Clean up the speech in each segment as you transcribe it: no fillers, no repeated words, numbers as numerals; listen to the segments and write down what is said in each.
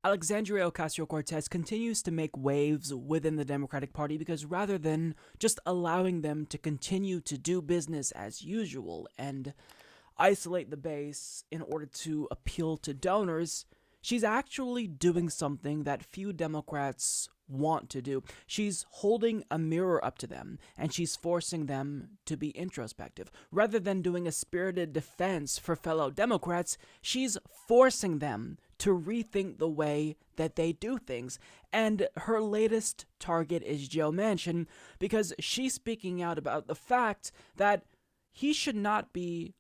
Alexandria Ocasio-Cortez continues to make waves within the Democratic Party because rather than just allowing them to continue to do business as usual and isolate the base in order to appeal to donors, she's actually doing something that few Democrats want to do. She's holding a mirror up to them, and she's forcing them to be introspective. Rather than doing a spirited defense for fellow Democrats, she's forcing them to rethink the way that they do things. And her latest target is Joe Manchin, because she's speaking out about the fact that he should not be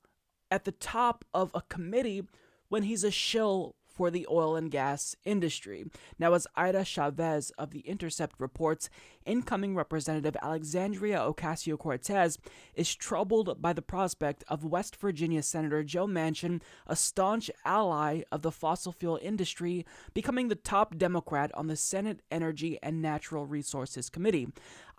at the top of a committee when he's a shill for the oil and gas industry. Now, as Ida Chavez of The Intercept reports, incoming Representative Alexandria Ocasio-Cortez is troubled by the prospect of West Virginia Senator Joe Manchin, a staunch ally of the fossil fuel industry, becoming the top Democrat on the Senate Energy and Natural Resources Committee.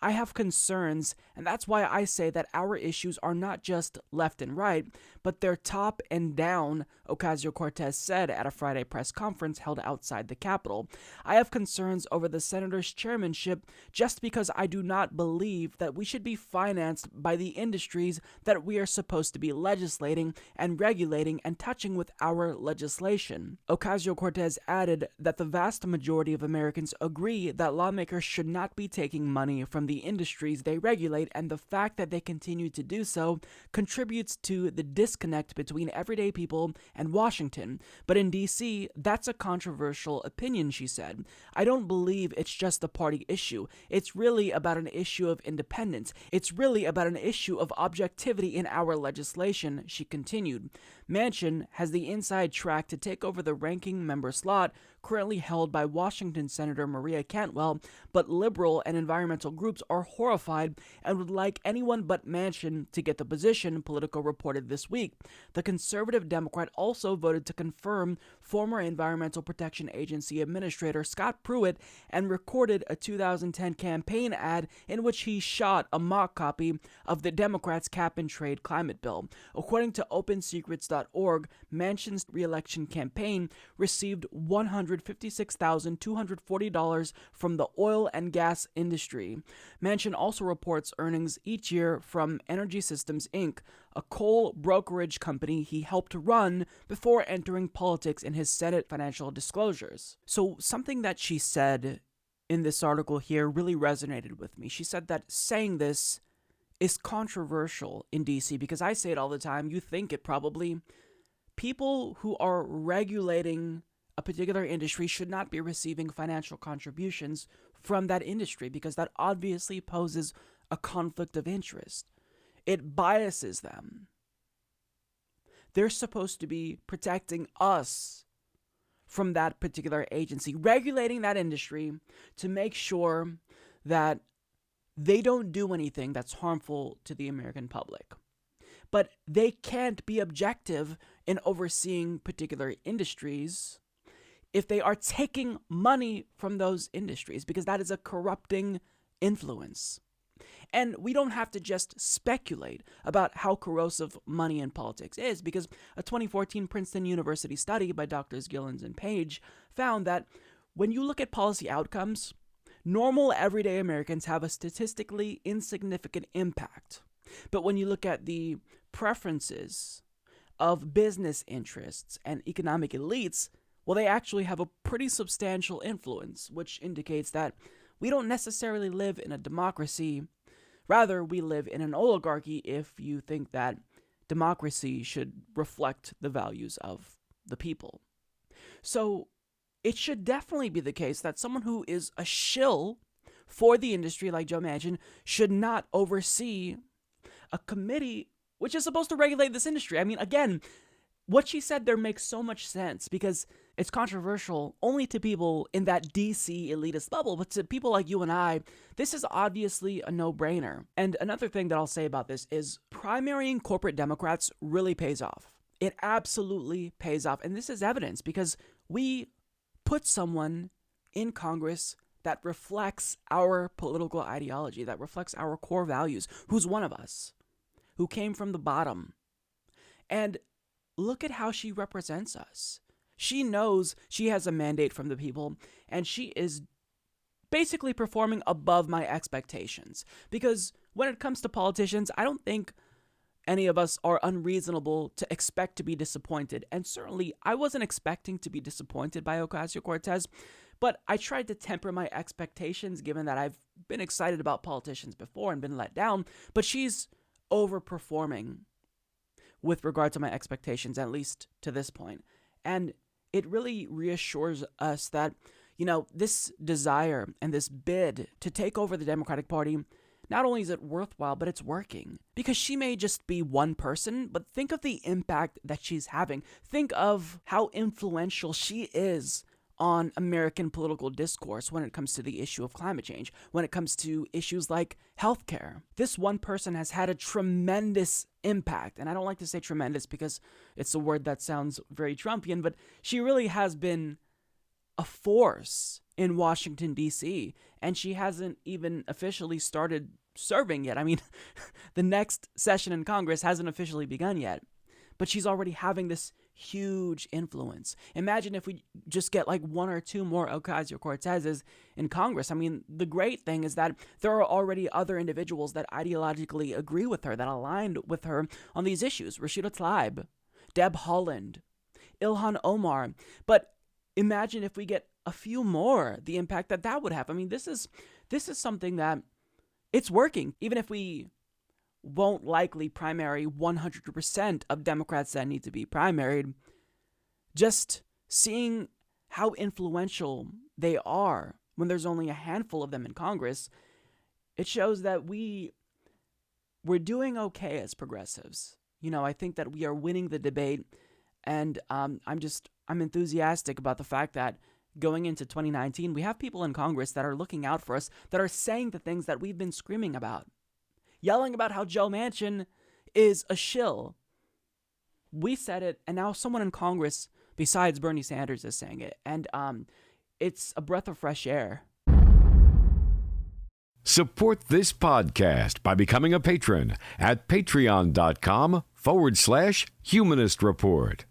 I have concerns, and that's why I say that our issues are not just left and right, but they're top and down, Ocasio-Cortez said at a Friday press conference held outside the Capitol. I have concerns over the senator's chairmanship just because I do not believe that we should be financed by the industries that we are supposed to be legislating and regulating and touching with our legislation. Ocasio-Cortez added that the vast majority of Americans agree that lawmakers should not be taking money from the industries they regulate, and the fact that they continue to do so contributes to the disconnect between everyday people and Washington. But in D.C., that's a controversial opinion, she said. I don't believe it's just a party issue. It's really about an issue of independence. It's really about an issue of objectivity in our legislation, she continued. Manchin has the inside track to take over the ranking member slot currently held by Washington Senator Maria Cantwell, but liberal and environmental groups are horrified and would like anyone but Manchin to get the position, Politico reported this week. The conservative Democrat also voted to confirm former Environmental Protection Agency Administrator Scott Pruitt and recorded a 2010 campaign ad in which he shot a mock copy of the Democrats' cap-and-trade climate bill. According to OpenSecrets.org, Manchin's re-election campaign received $156,240 from the oil and gas industry. Manchin also reports earnings each year from Energy Systems, Inc., a coal brokerage company he helped run before entering politics in his Senate financial disclosures. So something that she said in this article here really resonated with me. She said that saying this is controversial in DC because I say it all the time. You think it probably. People who are regulating a particular industry should not be receiving financial contributions from that industry because that obviously poses a conflict of interest. It biases them. They're supposed to be protecting us from that particular agency, regulating that industry to make sure that they don't do anything that's harmful to the American public. But they can't be objective in overseeing particular industries if they are taking money from those industries, because that is a corrupting influence. And we don't have to just speculate about how corrosive money in politics is, because a 2014 Princeton University study by Drs. Gillens and Page found that when you look at policy outcomes, normal everyday Americans have a statistically insignificant impact. But when you look at the preferences of business interests and economic elites, well, they actually have a pretty substantial influence, which indicates that we don't necessarily live in a democracy. Rather, we live in an oligarchy if you think that democracy should reflect the values of the people. So it should definitely be the case that someone who is a shill for the industry like Joe Manchin should not oversee a committee which is supposed to regulate this industry. I mean, again, what she said there makes so much sense because it's controversial only to people in that DC elitist bubble, but to people like you and I, this is obviously a no-brainer. And another thing that I'll say about this is primarying corporate Democrats really pays off. It absolutely pays off. And this is evidence because we put someone in Congress that reflects our political ideology, that reflects our core values, who's one of us, who came from the bottom. And look at how she represents us. She knows she has a mandate from the people, and she is basically performing above my expectations. Because when it comes to politicians, I don't think any of us are unreasonable to expect to be disappointed. And certainly, I wasn't expecting to be disappointed by Ocasio-Cortez, but I tried to temper my expectations given that I've been excited about politicians before and been let down, but she's overperforming with regard to my expectations, at least to this point. And it really reassures us that, this desire and this bid to take over the Democratic Party, not only is it worthwhile, but it's working. Because she may just be one person, but think of the impact that she's having. Think of how influential she is on American political discourse when it comes to the issue of climate change, when it comes to issues like healthcare. This one person has had a tremendous impact, and I don't like to say tremendous because it's a word that sounds very Trumpian, but she really has been a force in Washington, D.C., and she hasn't even officially started serving yet. I mean, the next session in Congress hasn't officially begun yet, but she's already having this huge influence. Imagine if we just get like one or two more Ocasio-Cortezes in Congress. I mean, the great thing is that there are already other individuals that ideologically agree with her, that aligned with her on these issues. Rashida Tlaib, Deb Haaland, Ilhan Omar. But imagine if we get a few more, the impact that would have. I mean, this is something that it's working. Even if we won't likely primary 100% of Democrats that need to be primaried, just seeing how influential they are when there's only a handful of them in Congress, it shows that we're doing okay as progressives. I think that we are winning the debate, and I'm enthusiastic about the fact that going into 2019, we have people in Congress that are looking out for us, that are saying the things that we've been screaming about, yelling about how Joe Manchin is a shill. We said it, and now someone in Congress besides Bernie Sanders is saying it, and it's a breath of fresh air. Support this podcast by becoming a patron at patreon.com/Humanist Report.